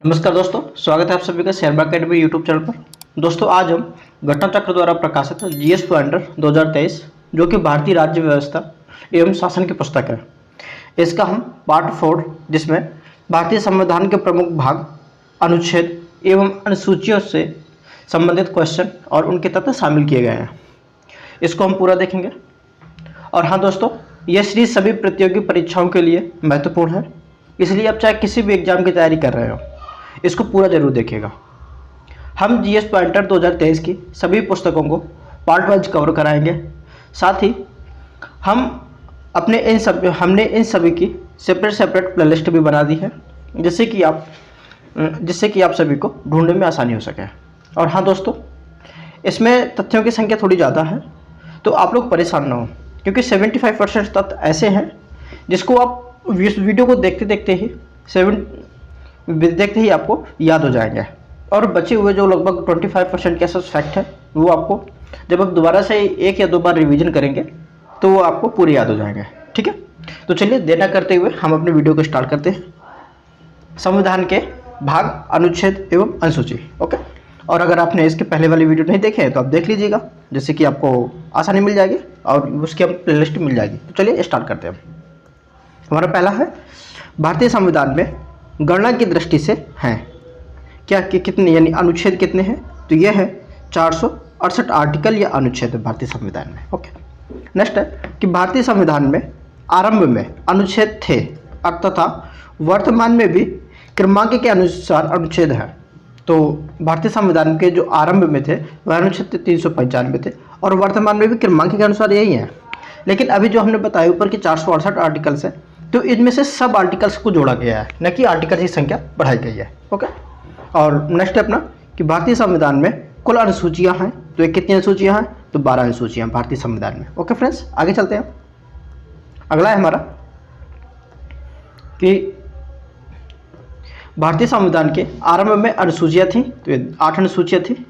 नमस्कार दोस्तों, स्वागत है आप सभी का शेयर मार्केट में यूट्यूब चैनल पर। दोस्तों आज हम घटना चक्र द्वारा प्रकाशित जीएस कैलेंडर 2023 जो कि भारतीय राज्य व्यवस्था एवं शासन की पुस्तक है, इसका हम पार्ट 4 जिसमें भारतीय संविधान के प्रमुख भाग, अनुच्छेद एवं अनुसूचियों से संबंधित क्वेश्चन और उनके तथ्य शामिल किए गए हैं, इसको हम पूरा देखेंगे। और हाँ दोस्तों, यह सीरीज सभी प्रतियोगी परीक्षाओं के लिए महत्वपूर्ण है, इसलिए आप चाहे किसी भी एग्जाम की तैयारी कर रहे हो इसको पूरा जरूर देखिएगा। हम जीएस पॉइंटर 2023 की सभी पुस्तकों को पार्ट वाइज कवर कराएंगे। साथ ही हमने इन सभी की सेपरेट प्लेलिस्ट भी बना दी है, जिससे कि आप सभी को ढूंढने में आसानी हो सके। और हाँ दोस्तों, इसमें तथ्यों की संख्या थोड़ी ज़्यादा है, तो आप लोग परेशान ना हो, क्योंकि 75% तथ्य ऐसे हैं जिसको आप वीडियो को देखते ही आपको याद हो जाएंगे, और बचे हुए जो लगभग 25% के ऐसा फैक्ट है वो आपको जब आप दोबारा से एक या दो बार रिवीजन करेंगे तो वो आपको पूरे याद हो जाएंगे। ठीक है, तो चलिए देर न करते हुए हम अपने वीडियो को स्टार्ट करते हैं। संविधान के भाग, अनुच्छेद एवं अनुसूची। ओके, और अगर आपने इसके पहले वाली वीडियो नहीं देखे हैं तो आप देख लीजिएगा, जिससे कि आपको आसानी मिल जाएगी और उसकी हम प्लेलिस्ट मिल जाएगी। तो चलिए स्टार्ट करते हैं। हमारा पहला है, भारतीय संविधान में गणना की दृष्टि से हैं क्या कि कितने, यानी अनुच्छेद कितने हैं, तो यह है 468 आर्टिकल या अनुच्छेद है भारतीय संविधान में। ओके, नेक्स्ट है कि भारतीय संविधान में आरंभ में अनुच्छेद थे तथा वर्तमान में भी क्रमांक के अनुसार अनुच्छेद है। तो भारतीय संविधान के जो आरंभ में थे वह अनुच्छेद 395 थे और वर्तमान में भी क्रमांक के अनुसार यही है। लेकिन अभी जो हमने बताया ऊपर की 468 आर्टिकल्स है, तो इनमें से सब आर्टिकल्स को जोड़ा गया है, न कि आर्टिकल की संख्या बढ़ाई गई है। ओके, और नेक्स्ट है अपना कि भारतीय संविधान में कुल अनुसूचियां हैं, तो ये कितनी अनुसूचियां हैं, तो 12 अनुसूचियां भारतीय संविधान में। ओके फ्रेंड्स, आगे चलते हैं। अगला है हमारा कि भारतीय संविधान के आरंभ में अनुसूचियां थी, तो ये 8 अनुसूचियां थी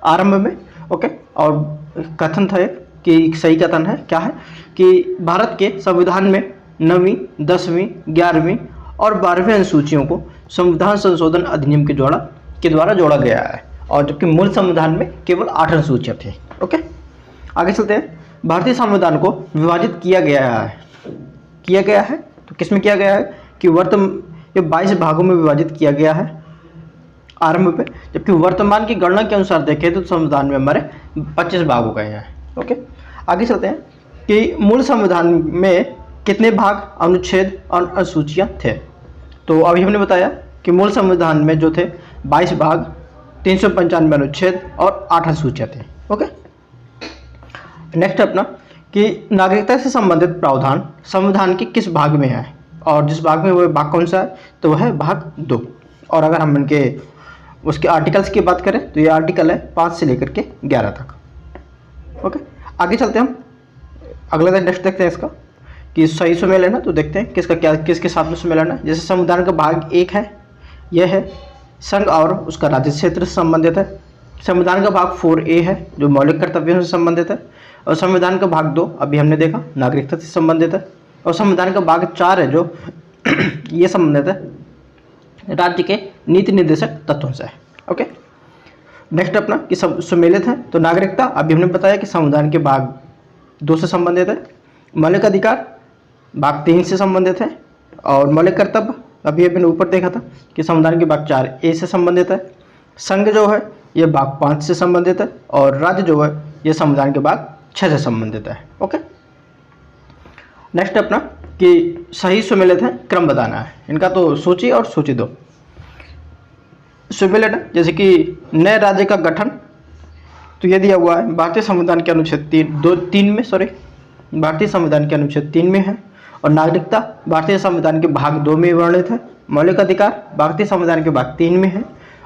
आरंभ में। ओके, और कथन था कि सही कथन है क्या है कि भारत के संविधान में 9वीं, 10वीं, 11वीं और 12वीं अनुसूचियों को संविधान संशोधन अधिनियम के द्वारा जोड़ा गया है, और जबकि मूल संविधान में केवल 8 अनुसूचियां थी। ओके, आगे चलते हैं। भारतीय संविधान को विभाजित किया गया है, तो किसमें किया गया है कि ये 22 भागों में विभाजित किया गया है आरंभ पे, जबकि वर्तमान की गणना के अनुसार देखें तो संविधान में हमारे 25 भाग हो गए हैं। ओके, आगे चलते हैं कि मूल संविधान में कितने भाग, अनुच्छेद और अनुसूचियां थे। तो अभी हमने बताया कि मूल संविधान में जो थे 22 भाग, 395 अनुच्छेद और 8 अनुसूचियां थे। ओके, नेक्स्ट अपना कि नागरिकता से संबंधित प्रावधान संविधान के किस भाग में है, और जिस भाग में, वह भाग कौन सा है, तो वह है भाग 2। और अगर हम उसके आर्टिकल्स की बात करें तो ये आर्टिकल है 5 से लेकर के 11 तक। ओके, आगे चलते हैं हम। अगला नेक्स्ट देखते हैं इसका कि सही सुमेलन है, तो देखते हैं किसके साथ में सुमेलन है। जैसे संविधान का भाग 1 है, यह है संघ और उसका राज्य क्षेत्र से संबंधित है। संविधान का भाग 4A है जो मौलिक कर्तव्यों से संबंधित है, और संविधान का भाग 2 अभी हमने देखा नागरिकता से संबंधित है, और संविधान का भाग 4 है जो ये संबंधित है राज्य के नीति निर्देशक तत्वों से है। ओके, नेक्स्ट अपना कि सब सुमेलित है, तो नागरिकता अभी हमने बताया कि संविधान के भाग 2 से संबंधित है, मौलिक अधिकार भाग 3 से संबंधित है, और मौलिक कर्तव्य अभी हमने ऊपर देखा था कि संविधान के भाग 4A से संबंधित है। संघ जो है ये भाग 5 से संबंधित है, और राज्य जो है ये संविधान के भाग 6 से संबंधित है। ओके, नेक्स्ट अपना कि सही सुमेलित है, क्रम बताना है इनका, तो सूची और सूची 2 सुमेलित है। जैसे कि नए राज्य का गठन, तो ये दिया हुआ है भारतीय संविधान के अनुच्छेद 3 में, भारतीय संविधान के अनुच्छेद 3 में है, और नागरिकता भारतीय संविधान के भाग 2 में वर्णित है। मौलिक अधिकार भारतीय संविधान के भाग 3 में है,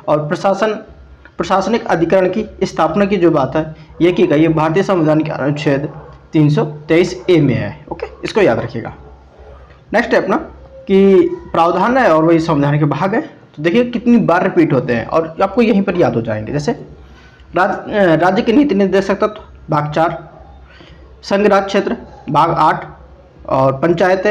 और प्रशासनिक अधिकरण की स्थापना की जो बात है ये की गई है भारतीय संविधान के अनुच्छेद 323A में है। ओके, इसको याद रखिएगा। नेक्स्ट है अपना कि प्रावधान है और वही संविधान के भाग है, तो देखिए कितनी बार रिपीट होते हैं और आपको यहीं पर याद हो जाएंगे। जैसे राज्य के नीति निर्देशक तत्व भाग 4, संघ राज्य क्षेत्र भाग 8, और पंचायत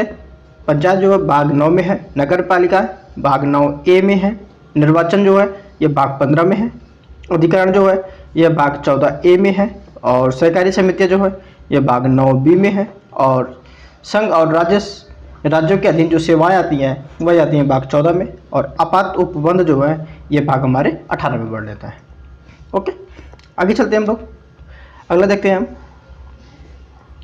जो है भाग 9 में है, नगर पालिका भाग 9A में है, निर्वाचन जो है ये भाग 15 में है। अधिकरण जो है यह भाग 14A में है। और सहकारी समितियाँ जो है ये भाग 9B में है। और संघ और राज्यों के अधीन जो सेवाएं आती हैं वह आती हैं भाग 14 में। और आपात उपबंध जो है ये भाग हमारे 18 में बढ़ लेता है। ओके, आगे चलते हैं हम लोग। अगला देखते हैं हम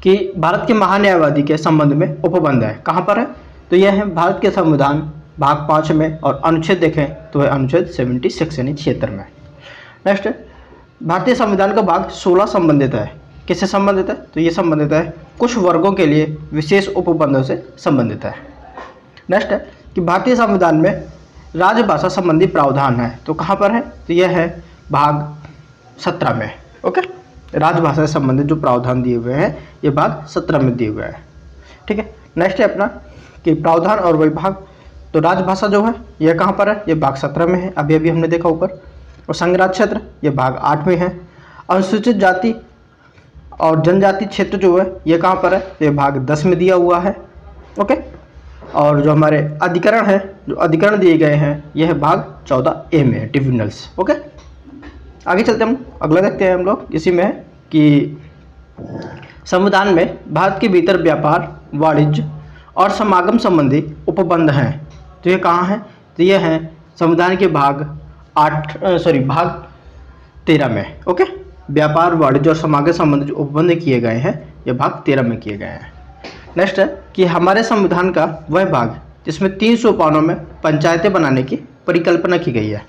कि भारत के महान्यायवादी के संबंध में उपबंध है, कहाँ पर है? तो यह है भारत के संविधान भाग 5 में। और अनुच्छेद देखें तो है अनुच्छेद 76 यानी 76 में। नेक्स्ट, भारतीय संविधान का भाग 16 संबंधित है। किससे संबंधित है? तो ये संबंधित है कुछ वर्गों के लिए विशेष उपबंधों से संबंधित है। नेक्स्ट है कि भारतीय संविधान में राजभाषा संबंधी प्रावधान है, तो कहाँ पर है? तो यह है भाग 17 में। ओके, राजभाषा से संबंधित जो प्रावधान दिए हुए हैं ये भाग 17 में दिए हुए हैं। ठीक है, नेक्स्ट है अपना कि प्रावधान और विभाग। तो राजभाषा जो है यह कहाँ पर है? ये भाग 17 में है, अभी अभी हमने देखा ऊपर। और संघराज्य क्षेत्र ये भाग 8 में है। अनुसूचित जाति और जनजाति क्षेत्र जो है ये कहाँ पर है? ये भाग 10 में दिया हुआ है। ओके, और जो हमारे अधिकरण है, जो अधिकरण दिए गए हैं यह भाग 14A में है, ट्रिब्यूनल्स। ओके, आगे चलते हम अगला देखते हैं हम लोग। इसी में है कि संविधान में भारत के भीतर व्यापार, वाणिज्य और समागम संबंधी उपबंध हैं। तो ये कहाँ है? तो ये है संविधान के भाग 13 में। ओके, व्यापार, वाणिज्य और समागम संबंधी जो उपबंध किए गए हैं ये भाग 13 में किए गए हैं। नेक्स्ट है कि हमारे संविधान का वह भाग जिसमें 3 सोपानों में पंचायतें बनाने की परिकल्पना की गई है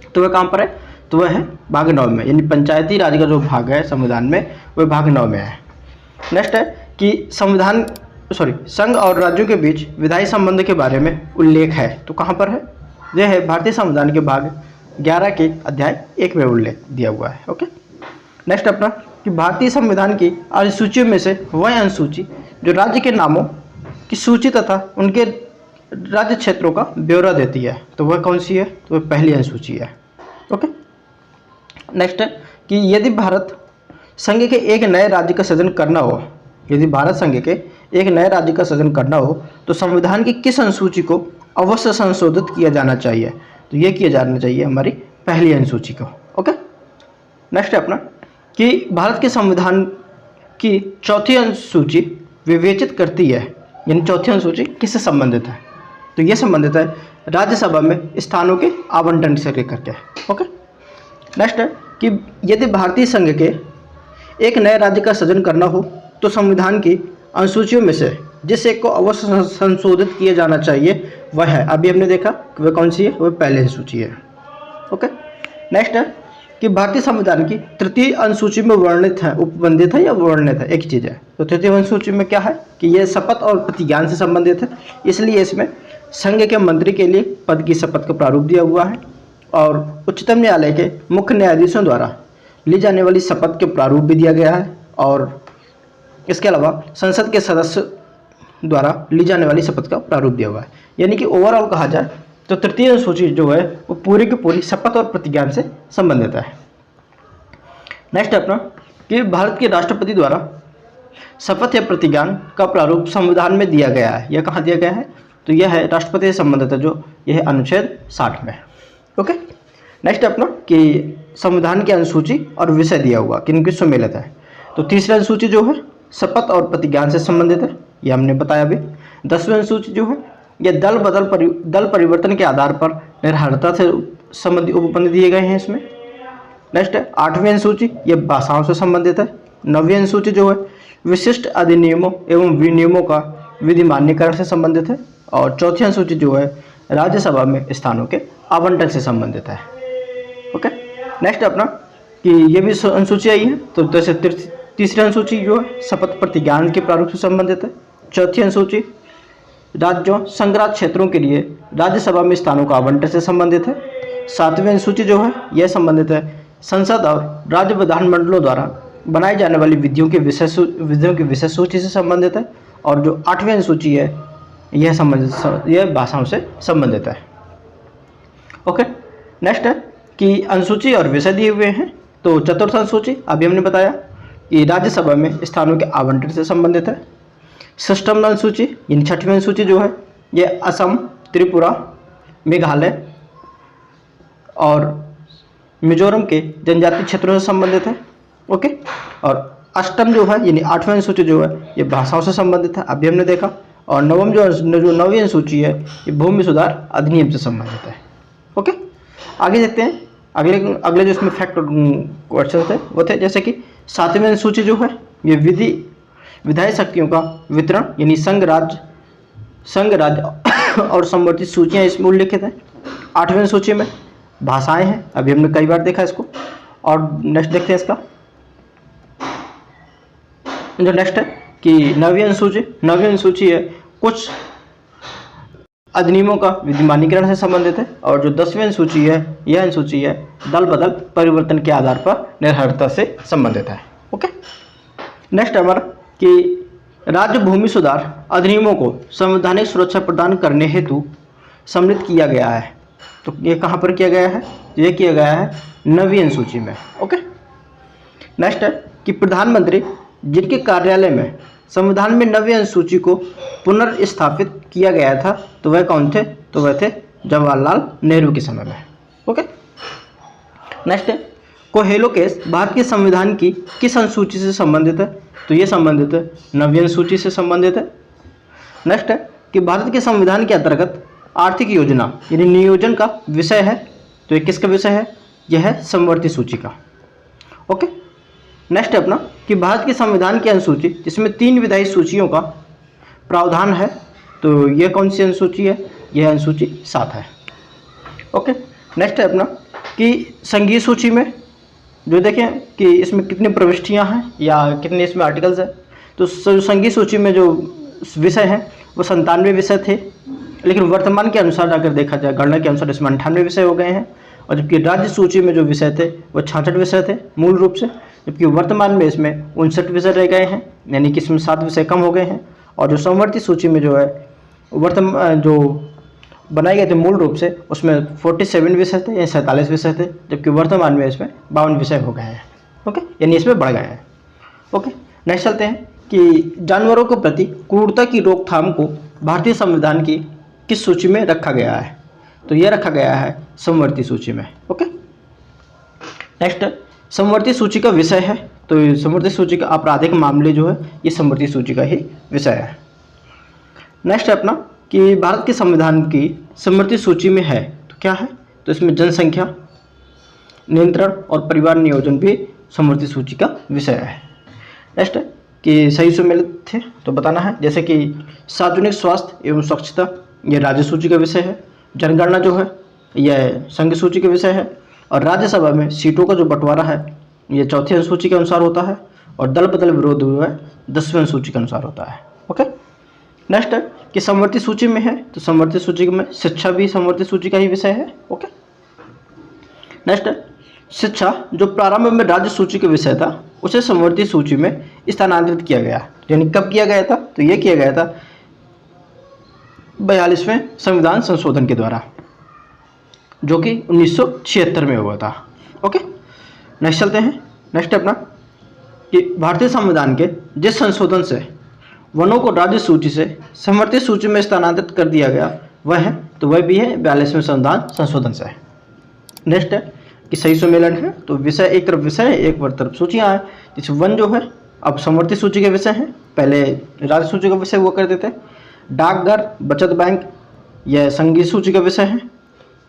तो वह कहाँ पर है? तो वह है भाग 9 में, यानी पंचायती राज का जो भाग है संविधान में वह भाग 9 में है। नेक्स्ट है कि संघ और राज्यों के बीच विधायी संबंध के बारे में उल्लेख है, तो कहाँ पर है? यह है भारतीय संविधान के भाग 11 के अध्याय 1 में उल्लेख दिया हुआ है। ओके, नेक्स्ट अपना कि भारतीय संविधान की अनुसूचियों में से वह अनुसूची जो राज्य के नामों की सूची तथा उनके राज्य क्षेत्रों का ब्यौरा देती है, तो वह कौन सी है? तो वह पहली अनुसूची है। ओके, नेक्स्ट है कि यदि भारत संघ के एक नए राज्य का सृजन करना हो, यदि भारत संघ के एक नए राज्य का सृजन करना हो तो संविधान की किस अनुसूची को अवश्य संशोधित किया जाना चाहिए? तो ये किया जाना चाहिए हमारी पहली अनुसूची को। ओके, नेक्स्ट है अपना कि भारत के संविधान की चौथी अनुसूची विवेचित करती है, यानी चौथी अनुसूची किससे संबंधित है? तो ये संबंधित है राज्यसभा में स्थानों के आवंटन से लेकर के। ओके, नेक्स्ट है कि यदि भारतीय संघ के एक नए राज्य का सृजन करना हो तो संविधान की अनुसूचियों में से जिस एक को अवश्य संशोधित किया जाना चाहिए वह है, अभी हमने देखा कि वह कौन सी है, वह पहली अनुसूची है। ओके, नेक्स्ट है कि भारतीय संविधान की तृतीय अनुसूची में वर्णित है, उपबंधित है या वर्णित है, एक ही चीज़ है। तो तृतीय अनुसूची में क्या है कि यह शपथ और प्रतिज्ञान से संबंधित है, इसलिए इसमें संघ के मंत्री के लिए पद की शपथ का प्रारूप दिया हुआ है और उच्चतम न्यायालय के मुख्य न्यायाधीशों द्वारा ली जाने वाली शपथ के प्रारूप भी दिया गया है। और इसके अलावा संसद के सदस्य द्वारा ली जाने वाली शपथ का प्रारूप दिया हुआ है। यानी कि ओवरऑल कहा जाए तो तृतीय अनुसूची जो है वो पूरी की पूरी शपथ और प्रतिज्ञान से संबंधित है। नेक्स्ट अपना कि भारत के राष्ट्रपति द्वारा शपथ या प्रतिज्ञान का प्रारूप संविधान में दिया गया है। यह कहाँ दिया गया है? तो यह है राष्ट्रपति से संबंधित है, जो यह है अनुच्छेद 60 में। ओके, नेक्स्ट अपना कि संविधान की अनुसूची और विषय दिया हुआ किन किन सम्मिलित है। तो तीसरी अनुसूची जो है शपथ और प्रतिज्ञान से संबंधित है, यह हमने बताया अभी। 10वीं अनुसूची जो है यह दल परिवर्तन के आधार पर निर्भरता से संबंधित उपबंध दिए गए हैं इसमें। नेक्स्ट है 8वीं अनुसूची, यह भाषाओं से संबंधित है। 9वीं अनुसूची जो है विशिष्ट अधिनियमों एवं विनियमों का विधिमान्यकरण से संबंधित है। और चौथी अनुसूची जो है राज्यसभा में स्थानों के आवंटन से संबंधित है। ओके, नेक्स्ट अपना कि ये भी अनुसूची आई है। तो जैसे तीसरी अनुसूची जो है शपथ प्रतिज्ञान के प्रारूप से संबंधित है। चौथी अनुसूची राज्यों संघराज्य क्षेत्रों के लिए राज्यसभा में स्थानों का आवंटन से संबंधित है। 7वीं अनुसूची जो है यह संबंधित है संसद और राज्य विधानमंडलों द्वारा बनाई जाने वाली विधियों की विषय सूची से संबंधित है। और जो 8वीं अनुसूची है यह भाषाओं से संबंधित है। ओके, नेक्स्ट है कि अनुसूची और विषय दिए हुए हैं। तो चतुर्थ अनुसूची अभी हमने बताया कि राज्यसभा में स्थानों के आवंटन से संबंधित है। षष्ठम अनुसूची यानी 6वीं अनुसूची जो है यह असम, त्रिपुरा, मेघालय और मिजोरम के जनजातीय क्षेत्रों से संबंधित है। ओके, और अष्टम जो है यानी 8वां अनुसूची जो है ये भाषाओं से संबंधित है, अभी हमने देखा। और नवम जो 9वीं अनुसूची है ये भूमि सुधार अधिनियम से संबंधित है। ओके, आगे देखते हैं। अगले जो इसमें फैक्ट क्वेश्चन थे वो थे जैसे कि 7वीं अनुसूची जो है ये विधायी शक्तियों का वितरण यानी संघ राज्य और समवर्ती सूचियाँ इसमें उल्लिखित हैं। 8वीं अनुसूची में भाषाएं हैं, अभी हमने कई बार देखा इसको। और नेक्स्ट देखते हैं इसका जो नेक्स्ट है कि 9वीं अनुसूची है कुछ अधिनियमों का विधिमानीकरण से संबंधित है। और जो 10वीं अनुसूची है यह अनुसूची है दल बदल परिवर्तन के आधार पर निर्भरता से संबंधित है। ओके, नेक्स्ट हमारा कि राज्य भूमि सुधार अधिनियमों को संवैधानिक सुरक्षा प्रदान करने हेतु सम्मिलित किया गया है। तो ये कहाँ पर किया गया है? ये किया गया है 9वीं अनुसूची में। ओके, नेक्स्ट है कि प्रधानमंत्री जिनके कार्यालय में संविधान में 9वीं अनुसूची को पुनर्स्थापित किया गया था तो वह कौन थे? तो वह थे जवाहरलाल नेहरू के समय में। ओके, नेक्स्ट है कोहेलो केस भारत के संविधान की किस अनुसूची से संबंधित है? तो ये संबंधित है 9वीं अनुसूची से संबंधित है। नेक्स्ट है कि भारत के संविधान के अंतर्गत आर्थिक योजना यानी नियोजन का विषय है, तो ये किसका विषय है? यह है समवर्ती सूची का। ओके, नेक्स्ट है अपना कि भारत के संविधान की अनुसूची जिसमें 3 विधायी सूचियों का प्रावधान है, तो यह कौन सी अनुसूची है? यह अनुसूची 7 है। ओके, नेक्स्ट है अपना कि संघीय सूची में जो देखें कि इसमें कितनी प्रविष्टियां हैं या कितने इसमें आर्टिकल्स हैं। तो संघीय सूची में जो विषय हैं वो 97 विषय थे, लेकिन वर्तमान के अनुसार अगर देखा जाए गणना के अनुसार इसमें 98 विषय हो गए हैं। और जबकि राज्य सूची में जो विषय थे वो 66 विषय थे मूल रूप से, जबकि वर्तमान में इसमें 59 विषय रह गए हैं, यानी कि इसमें 7 विषय कम हो गए हैं। और जो समवर्ती सूची में जो है वर्तमान जो बनाए गए थे मूल रूप से उसमें 47 विषय थे या 47 विषय थे, जबकि वर्तमान में इसमें 52 विषय हो गए हैं। ओके, यानी इसमें बढ़ गए हैं। ओके, नेक्स्ट चलते हैं कि जानवरों के प्रति क्रूरता की रोकथाम को भारतीय संविधान की किस सूची में रखा गया है? तो यह रखा गया है समवर्ती सूची में। ओके, नेक्स्ट समवर्ती सूची का विषय है, तो समवर्ती सूची का आपराधिक मामले जो है ये समवर्ती सूची का ही विषय है। नेक्स्ट है अपना कि भारत के संविधान की समवर्ती सूची में है तो क्या है? तो इसमें जनसंख्या नियंत्रण और परिवार नियोजन भी समवर्ती सूची का विषय है। नेक्स्ट है कि सही सुमेलित थे तो बताना है, जैसे कि सार्वजनिक स्वास्थ्य एवं स्वच्छता ये राज्य सूची का विषय है। जनगणना जो है यह संघ सूची का विषय है। और राज्यसभा में सीटों का जो बंटवारा है ये 4वीं अनुसूची के अनुसार होता है। और दल बदल विरोध जो है 10वीं अनुसूची के अनुसार होता है। ओके, नेक्स्ट है कि समवर्ती सूची में है तो समवर्ती सूची में शिक्षा भी समवर्ती सूची का ही विषय है। ओके, नेक्स्ट है शिक्षा जो प्रारंभ में राज्य सूची का विषय था उसे समवर्ती सूची में स्थानांतरित किया गया, यानी कब किया गया था? तो यह किया गया था 42वें संविधान संशोधन के द्वारा, जो कि 1976 में हुआ था। ओके, नेक्स्ट चलते हैं। नेक्स्ट अपना कि भारतीय संविधान के जिस संशोधन से वनों को राज्य सूची से समवर्ती सूची में स्थानांतरित कर दिया गया वह है, तो वह भी है 42वें संविधान संशोधन से। नेक्स्ट है कि सही सुमेलन है, तो विषय एक तरफ विषय है एक तरफ सूचियाँ हैं। जिस वन जो है अब समवर्ती सूची के विषय हैं, पहले राज्य सूची का विषय हुआ करते थे। डाकघर बचत बैंक यह संघीय सूची का विषय है।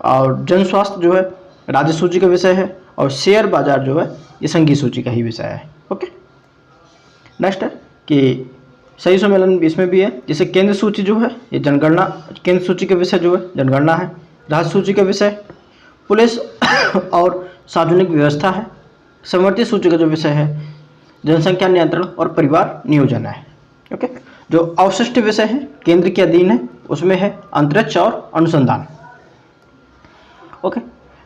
और जन स्वास्थ्य जो है राज्य सूची का विषय है। और शेयर बाजार जो है ये संघीय सूची का ही विषय है। ओके, नेक्स्ट है कि सही सम्मेलन इसमें भी है, जैसे केंद्र सूची जो है ये जनगणना, केंद्र सूची का विषय जो है जनगणना है। राज्य सूची का विषय पुलिस और सार्वजनिक व्यवस्था है। समवर्ती सूची का जो विषय है जनसंख्या नियंत्रण और परिवार नियोजन है। ओके, जो अवशिष्ट विषय है केंद्र के अधीन है उसमें है अंतरिक्ष और अनुसंधान। ओके,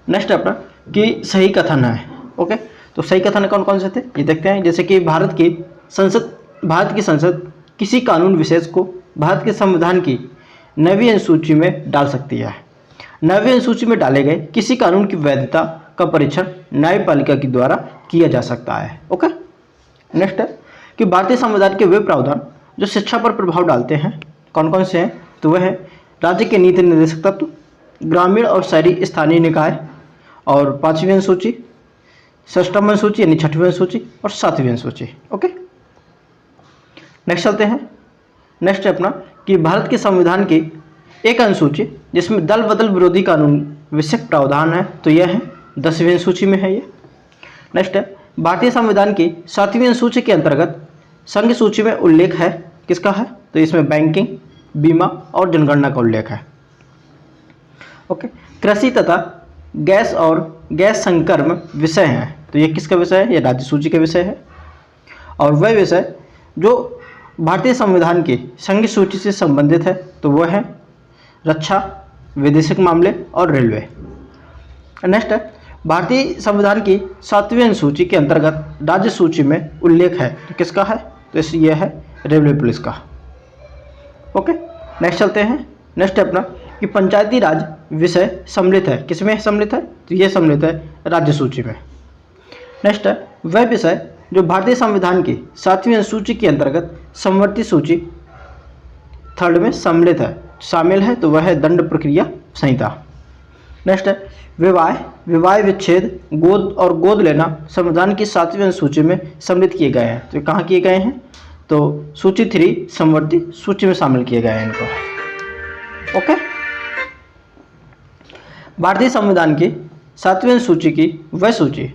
नेक्स्ट अपना कि सही कथन है। ओके, तो सही कथन कौन कौन से थे ये देखते हैं, जैसे कि भारत की संसद किसी कानून विशेष को भारत के संविधान की 9वीं अनुसूची में डाल सकती है। 9वीं अनुसूची में डाले गए किसी कानून की वैधता का परीक्षण न्यायपालिका के द्वारा किया जा सकता है। ओके, नेक्स्ट है कि भारतीय संविधान के वे प्रावधान जो शिक्षा पर प्रभाव डालते हैं कौन कौन से हैं, तो वह है राज्य के नीति निर्देशक तत्व, ग्रामीण और शहरी स्थानीय निकाय, और 5वीं अनुसूची, 6वीं अनुसूची यानी 6वीं अनुसूची और 7वीं अनुसूची। ओके, नेक्स्ट चलते हैं। नेक्स्ट है अपना कि भारत के संविधान की एक अनुसूची जिसमें दल बदल विरोधी कानून विषयक प्रावधान है, तो यह है 10वीं अनुसूची में है ये। नेक्स्ट है भारतीय संविधान की 7वीं अनुसूची के अंतर्गत संघ सूची में उल्लेख है, किसका है, तो इसमें बैंकिंग, बीमा और जनगणना का उल्लेख है। ओके, कृषि तथा गैस और गैस संकर्म विषय हैं, तो ये किसका विषय है, ये राज्य सूची का विषय है। और वह विषय जो भारतीय संविधान की संघ सूची से संबंधित है, तो वह है रक्षा, विदेशिक मामले और रेलवे। नेक्स्ट है भारतीय संविधान की 7वीं अनुसूची के अंतर्गत राज्य सूची में उल्लेख है, तो किसका है, तो ये है रेलवे पुलिस का। ओके, नेक्स्ट चलते हैं। नेक्स्ट है अपना कि पंचायती राज विषय सम्मिलित है, किसमें सम्मिलित है, तो ये सम्मिलित है राज्य सूची में। नेक्स्ट है वह विषय जो भारतीय संविधान की 7वीं अनुसूची के अंतर्गत समवर्ती सूची 3rd में सम्मिलित है, शामिल है, तो वह है दंड प्रक्रिया संहिता। नेक्स्ट है विवाह विच्छेद, गोद और गोद लेना संविधान की 7वीं अनुसूची में सम्मिलित किए गए हैं, तो कहाँ किए गए हैं, तो सूची 3 समवर्ती सूची में शामिल किए गए हैं इनको। ओके, भारतीय संविधान की 7वीं अनुसूची की वह सूची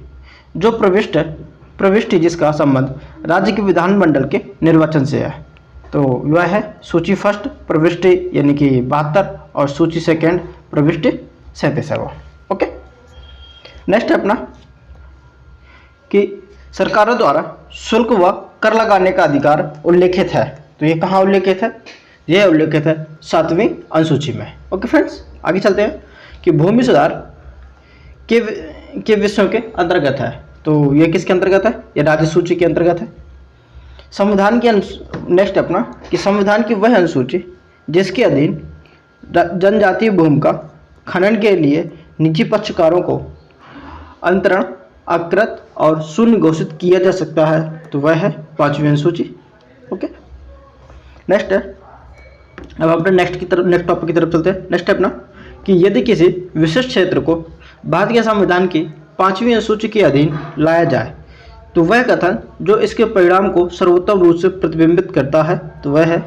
जो प्रविष्टि जिसका संबंध राज्य के विधानमंडल के निर्वाचन से है, तो वह है सूची 1 प्रविष्टि यानी कि 72 और सूची 2 प्रविष्टि 37 है वो। ओके, नेक्स्ट है अपना कि सरकारों द्वारा शुल्क व कर लगाने का अधिकार उल्लेखित है, तो ये कहाँ उल्लेखित है, यह उल्लेखित है 7वीं अनुसूची में। ओके फ्रेंड्स, आगे चलते हैं कि भूमि सुधार के विषयों के अंतर्गत है, तो ये किसके अंतर्गत है, ये राज्य सूची के अंतर्गत है। संविधान की नेक्स्ट अपना कि संविधान की वह अनुसूची जिसके अधीन जनजातीय भूमि का खनन के लिए निजी पक्षकारों को अंतरण, अकृत और शून्य घोषित किया जा सकता है, तो वह है 5वीं अनुसूची। ओके, नेक्स्ट है अब अपने नेक्स्ट टॉपिक की तरफ चलते हैं। नेक्स्ट है अपना कि यदि किसी विशिष्ट क्षेत्र को भारत के संविधान की 5वीं अनुसूची के अधीन लाया जाए, तो वह कथन जो इसके परिणाम को सर्वोत्तम रूप से प्रतिबिंबित करता है, तो वह है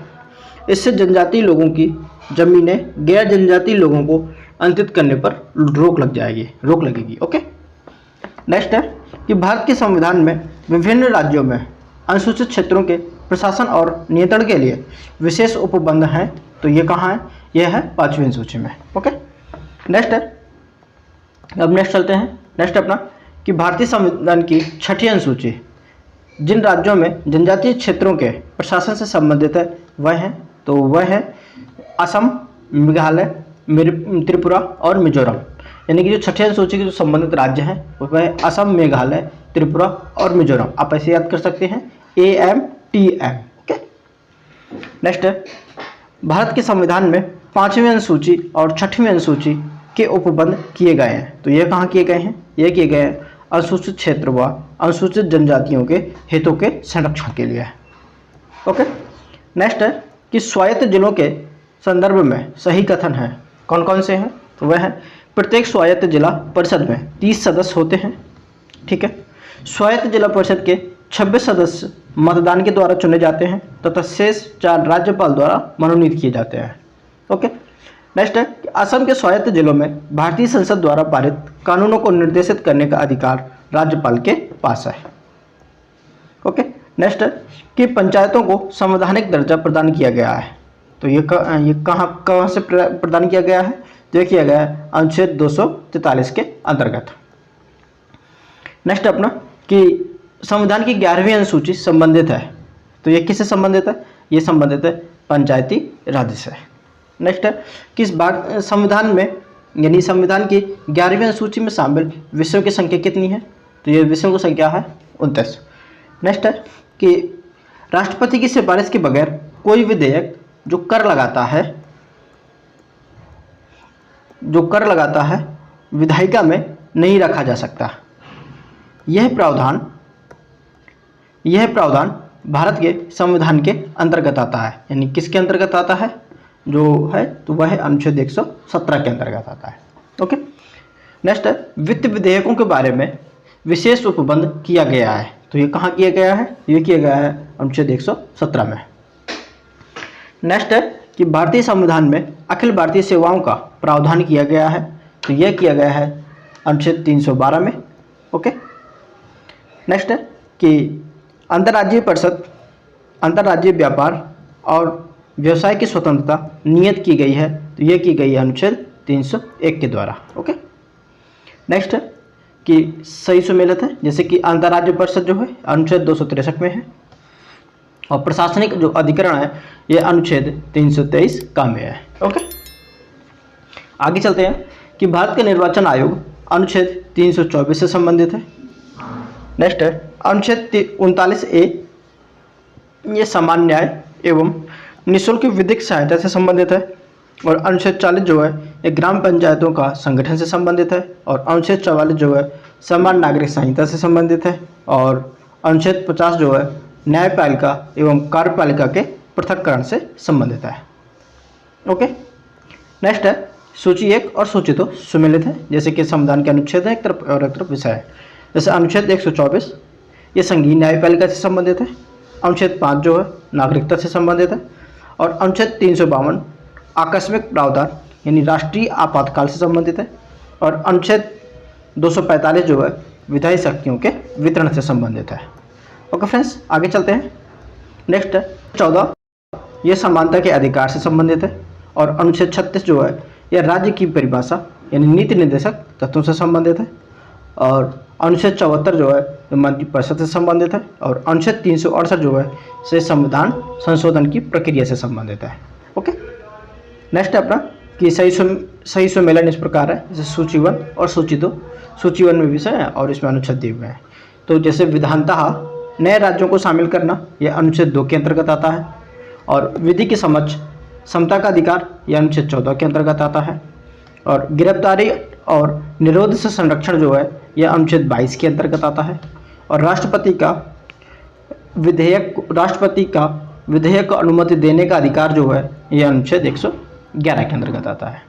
इससे जनजातीय लोगों की जमीनें गैर जनजातीय लोगों को अंकित करने पर रोक लगेगी। ओके, नेक्स्ट है कि भारत के संविधान में विभिन्न राज्यों में अनुसूचित क्षेत्रों के प्रशासन और नियंत्रण के लिए विशेष उपबंध हैं, तो ये कहाँ है, यह है 5वीं अनुसूची में। ओके, नेक्स्ट है अब नेक्स्ट चलते हैं। नेक्स्ट अपना कि भारतीय संविधान की 6ठी अनुसूची जिन राज्यों में जनजातीय क्षेत्रों के प्रशासन से संबंधित है वह है, तो वह है असम, मेघालय, त्रिपुरा और मिजोरम, यानी कि जो 6ठी अनुसूची के जो संबंधित राज्य हैं वह है असम, मेघालय, त्रिपुरा और मिजोरम। आप ऐसे याद कर सकते हैं AMTM। ओके, नेक्स्ट है भारत के संविधान में 5वीं अनुसूची और 6वीं अनुसूची के उपबंध किए गए हैं, तो ये कहाँ किए गए हैं, ये किए गए हैं अनुसूचित क्षेत्र व अनुसूचित जनजातियों के हितों के संरक्षण के लिए। ओके, नेक्स्ट है कि स्वायत्त जिलों के संदर्भ में सही कथन है, कौन कौन से हैं, तो वह है प्रत्येक स्वायत्त जिला परिषद में 30 सदस्य होते हैं। ठीक है, स्वायत्त जिला परिषद के 26 सदस्य मतदान के द्वारा चुने जाते हैं तथा शेष 4 राज्यपाल द्वारा मनोनीत किए जाते हैं। ओके, नेक्स्ट है कि असम के स्वायत्त जिलों में भारतीय संसद द्वारा पारित कानूनों को निर्देशित करने का अधिकार राज्यपाल के पास है। ओके, नेक्स्ट है कि पंचायतों को संवैधानिक दर्जा प्रदान किया गया है, तो ये कहाँ से प्रदान किया गया है, तो ये किया गया है अनुच्छेद 243 के अंतर्गत। नेक्स्ट अपना कि संविधान की 11वीं अनुसूची संबंधित है, तो ये किससे संबंधित है, ये संबंधित है पंचायती राज से। नेक्स्ट है कि इस संविधान में यानी संविधान की 11वीं अनुसूची में शामिल विषयों की संख्या कितनी है, तो ये विषयों की संख्या है 29। नेक्स्ट है कि राष्ट्रपति की सिफारिश के बगैर कोई विधेयक जो कर लगाता है विधायिका में नहीं रखा जा सकता। यह प्रावधान भारत के संविधान के अंतर्गत आता है, यानी किसके अंतर्गत आता है, जो है तो वह है अनुच्छेद 117 के अंतर्गत आता है। ओके, नेक्स्ट है वित्त विधेयकों के बारे में विशेष उपबंध किया गया है। तो ये कहाँ किया गया है? ये किया गया है अनुच्छेद 117 में। नेक्स्ट है कि भारतीय संविधान में अखिल भारतीय सेवाओं का प्रावधान किया गया है। तो यह किया गया है अनुच्छेद 312 में। ओके। नेक्स्ट है कि अंतर्राज्यीय परिषद अंतर्राज्यीय व्यापार और व्यवसाय की स्वतंत्रता नियत की गई है। तो यह की गई है अनुच्छेद 301 के द्वारा। ओके। नेक्स्ट है कि सही सुमेलित है, जैसे कि अंतर्राज्यीय परिषद जो है अनुच्छेद 263 में है और प्रशासनिक जो अधिकरण है ये अनुच्छेद 323 का में है। ओके। आगे चलते हैं कि भारत का निर्वाचन आयोग अनुच्छेद 324 से संबंधित है। नेक्स्ट है अनुच्छेद 39A, ये सामान्य न्याय एवं निःशुल्क विधिक सहायता से संबंधित है। और अनुच्छेद 40 जो है ये ग्राम पंचायतों का संगठन से संबंधित है। और अनुच्छेद 44 जो है समान नागरिक संहिता से संबंधित है। और अनुच्छेद 50 जो है न्यायपालिका एवं कार्यपालिका के पृथक्करण से संबंधित है। ओके। नेक्स्ट है सूची 1 और सूची 2 सुमेलित है, जैसे कि संविधान के अनुच्छेद है एक तरफ और एक तरफ विषय है। जैसे अनुच्छेद 124 ये संघीय न्यायपालिका से संबंधित है। अनुच्छेद 5 जो है नागरिकता से संबंधित है। और अनुच्छेद 352 आकस्मिक प्रावधान यानी राष्ट्रीय आपातकाल से संबंधित है। और अनुच्छेद 245 जो है विधायी शक्तियों के वितरण से संबंधित है। ओके फ्रेंड्स, आगे चलते हैं। नेक्स्ट है 14, ये समानता के अधिकार से संबंधित है। और अनुच्छेद 36 जो है यह राज्य की परिभाषा यानी नीति निर्देशक तत्वों से संबंधित है। और अनुच्छेद 74 जो है मंत्रिपरिषद से संबंधित है। और अनुच्छेद 368 जो है से संविधान संशोधन की प्रक्रिया से संबंधित है। ओके। नेक्स्ट है अपना कि सही सुमेलन इस प्रकार है, जैसे सूची 1 और सूची 2। सूची 1 में विषय है और इसमें अनुच्छेद दिए हुए हैं। तो जैसे विधानतः नए राज्यों को शामिल करना यह अनुच्छेद 2 के अंतर्गत आता है। और विधि की समझ समता का अधिकार यह अनुच्छेद 14 के अंतर्गत आता है। और गिरफ्तारी और निरोध से संरक्षण जो है यह अनुच्छेद 22 के अंतर्गत आता है। और राष्ट्रपति का विधेयक को अनुमति देने का अधिकार जो है यह अनुच्छेद 111 के अंतर्गत आता है।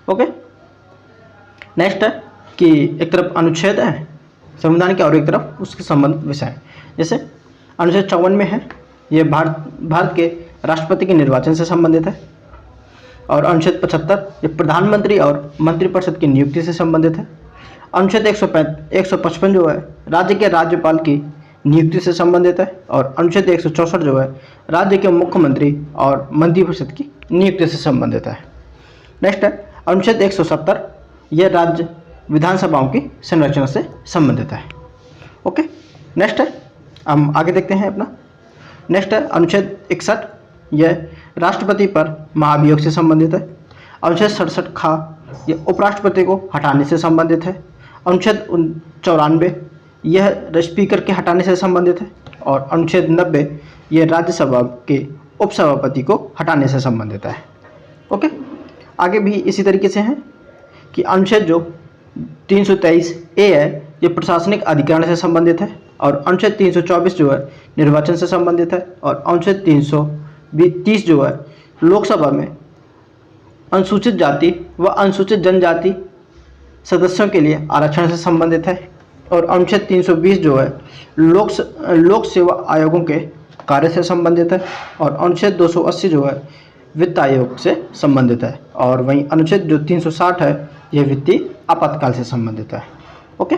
ओके। नेक्स्ट है कि एक तरफ अनुच्छेद है संविधान के और एक तरफ उसके संबंध विषय है। जैसे अनुच्छेद 54 में है ये भारत के राष्ट्रपति के निर्वाचन से संबंधित है। और अनुच्छेद 75 ये प्रधानमंत्री और मंत्रिपरिषद की नियुक्ति से संबंधित है। अनुच्छेद 155 जो है राज्य के राज्यपाल की नियुक्ति से संबंधित है। और अनुच्छेद 164 जो है राज्य के मुख्यमंत्री और मंत्रिपरिषद की नियुक्ति से संबंधित है। नेक्स्ट है अनुच्छेद 170, यह राज्य विधानसभाओं की संरचना से संबंधित है। ओके। नेक्स्ट है हम आगे देखते हैं अपना। नेक्स्ट है अनुच्छेद 61, यह राष्ट्रपति पर महाभियोग से संबंधित है। अनुच्छेद 67 खा यह उपराष्ट्रपति को हटाने से संबंधित है। अनुच्छेद 94 यह स्पीकर के हटाने से संबंधित है। और अनुच्छेद 90 यह राज्यसभा के उपसभापति को हटाने से संबंधित है। ओके। आगे भी इसी तरीके से है कि अनुच्छेद जो 323A है ये प्रशासनिक अधिकरण से संबंधित है। और अनुच्छेद 324 जो है निर्वाचन से संबंधित है। और अनुच्छेद 330 जो है लोकसभा में अनुसूचित जाति व अनुसूचित जनजाति सदस्यों के लिए आरक्षण से संबंधित है। और अनुच्छेद 320 जो है लोक सेवा आयोगों के कार्य से संबंधित है। और अनुच्छेद 280 जो है वित्त आयोग से संबंधित है। और वहीं अनुच्छेद जो 360 है यह वित्तीय आपातकाल से संबंधित है। ओके।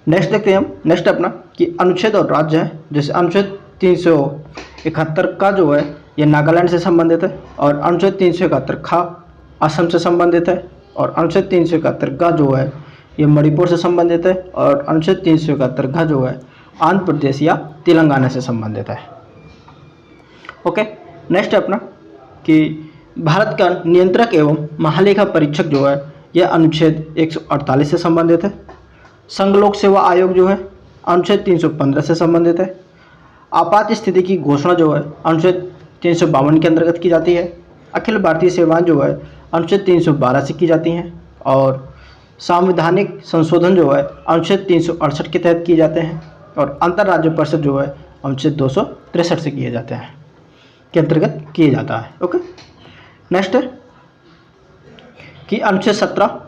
नेक्स्ट देखते हैं हम। नेक्स्ट अपना कि अनुच्छेद और राज्य है। जैसे अनुच्छेद 371 का जो है यह नागालैंड से संबंधित है। और अनुच्छेद 371 खा असम से संबंधित है। और अनुच्छेद 371 का जो है ये मणिपुर से संबंधित है। और अनुच्छेद 371 का जो है आंध्र प्रदेश या तेलंगाना से संबंधित है। ओके। नेक्स्ट अपना कि भारत का नियंत्रक एवं महालेखा परीक्षक जो है यह अनुच्छेद 148 से संबंधित है। संघ लोक सेवा आयोग जो है अनुच्छेद 315 से संबंधित है। आपात स्थिति की घोषणा जो है अनुच्छेद 352 के अंतर्गत की जाती है। अखिल भारतीय सेवाएं जो है अनुच्छेद 312 से की जाती हैं। और संवैधानिक संशोधन जो है अनुच्छेद 368 के तहत किए जाते हैं। और अंतर्राज्य परिषद जो है अनुच्छेद 263 से किए जाते हैं के अंतर्गत किया जाता है। ओके। नेक्स्ट है कि अनुच्छेद 17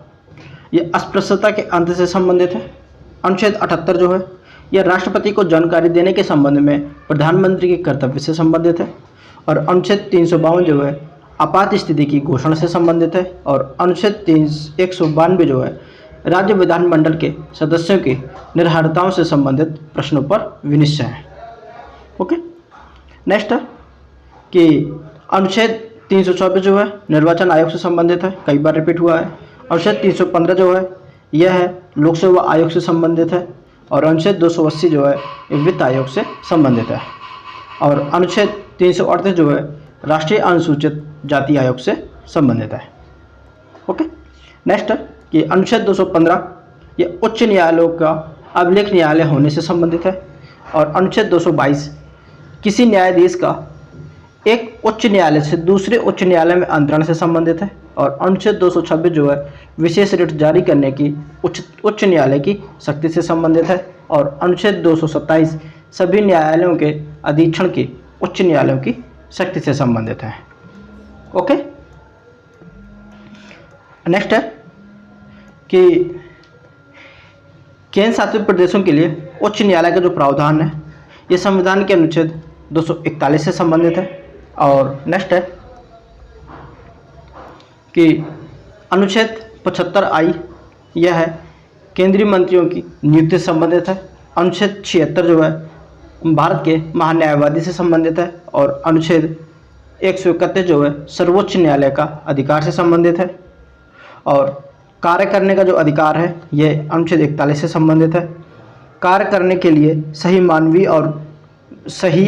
ये अस्पृश्यता के अंत से संबंधित है। अनुच्छेद 78 जो है यह राष्ट्रपति को जानकारी देने के संबंध में प्रधानमंत्री के कर्तव्य से संबंधित है। और अनुच्छेद 352 जो है आपात स्थिति की घोषणा से संबंधित है। और अनुच्छेद 192 जो है राज्य विधानमंडल के सदस्यों की निर्भरताओं से संबंधित प्रश्नों पर विनिश्चय है। ओके, नेक्स्ट है कि अनुच्छेद 324 जो है निर्वाचन आयोग से संबंधित है, कई बार रिपीट हुआ है। अनुच्छेद 315 जो है यह है लोक सेवा आयोग से संबंधित है। और अनुच्छेद 280 जो है ये वित्त आयोग से संबंधित है। और अनुच्छेद 338 जो है राष्ट्रीय अनुसूचित जाति आयोग से संबंधित है। ओके, नेक्स्ट है कि अनुच्छेद 215 ये उच्च न्यायालयों का अभिलेख न्यायालय होने से संबंधित है। और अनुच्छेद 222 किसी न्यायाधीश का एक उच्च न्यायालय से दूसरे उच्च न्यायालय में अंतरण से संबंधित है। और अनुच्छेद 226 जो है विशेष रिट जारी करने की उच्च न्यायालय की शक्ति से संबंधित है। और अनुच्छेद 227 सभी न्यायालयों के अधीक्षण की उच्च न्यायालयों की शक्ति से संबंधित है। ओके, नेक्स्ट है कि केंद्र शासित प्रदेशों के लिए उच्च न्यायालय का जो प्रावधान है ये संविधान के अनुच्छेद 241 से संबंधित है। और नेक्स्ट है कि अनुच्छेद 75I यह है केंद्रीय मंत्रियों की नियुक्ति से संबंधित है। अनुच्छेद 76 जो है भारत के महान्यायवादी से संबंधित है। और अनुच्छेद 131 जो है सर्वोच्च न्यायालय का अधिकार से संबंधित है। और कार्य करने का जो अधिकार है यह अनुच्छेद 41 से संबंधित है। कार्य करने के लिए सही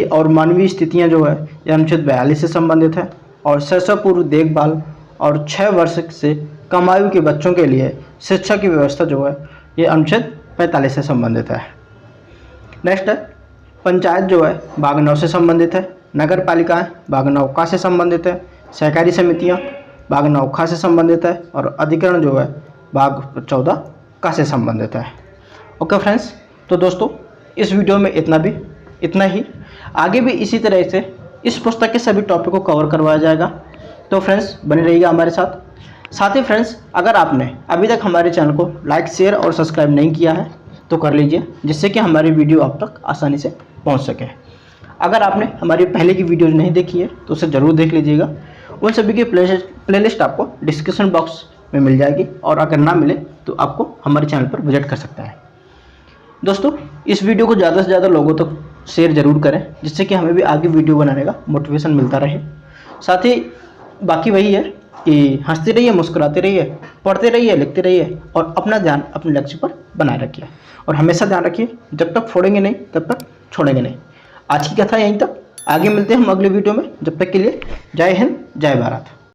और मानवीय स्थितियां जो है यह अनुच्छेद 42 से संबंधित है। और शैशव पूर्व देखभाल और 6 वर्ष से कम आयु के बच्चों के लिए शिक्षा की व्यवस्था जो है ये अनुच्छेद 45 से संबंधित है। नेक्स्ट है पंचायत जो है भाग 9 से संबंधित है। नगर पालिकाएँ भाग 9 का से संबंधित है। सहकारी समितियाँ भाग 9 का से संबंधित है। और अधिकरण जो है भाग 14 का से संबंधित है। ओके फ्रेंड्स, तो दोस्तों इस वीडियो में इतना ही। आगे भी इसी तरह से इस पुस्तक के सभी टॉपिक को कवर करवाया जाएगा। तो फ्रेंड्स बने रहिएगा हमारे साथ ही फ्रेंड्स अगर आपने अभी तक हमारे चैनल को लाइक, शेयर और सब्सक्राइब नहीं किया है तो कर लीजिए, जिससे कि हमारी वीडियो आप तक आसानी से पहुंच सके। अगर आपने हमारी पहले की वीडियोज नहीं देखी है तो उसे ज़रूर देख लीजिएगा। उन सभी की प्लेलिस्ट आपको डिस्क्रिप्शन बॉक्स में मिल जाएगी। और अगर ना मिले तो आपको हमारे चैनल पर विजिट कर सकते हैं। दोस्तों इस वीडियो को ज़्यादा से ज़्यादा लोगों तक शेयर ज़रूर करें, जिससे कि हमें भी आगे वीडियो बनाने का मोटिवेशन मिलता रहे। साथ ही बाकी वही है कि हंसते रहिए, मुस्कुराते रहिए, पढ़ते रहिए, लिखते रहिए और अपना ध्यान अपने लक्ष्य पर बनाए रखिए। और हमेशा ध्यान रखिए, जब तक फोड़ेंगे नहीं तब तक छोड़ेंगे नहीं। आज की कथा यहीं तक, आगे मिलते हैं हम अगले वीडियो में। जब तक के लिए जय हिंद, जय भारत।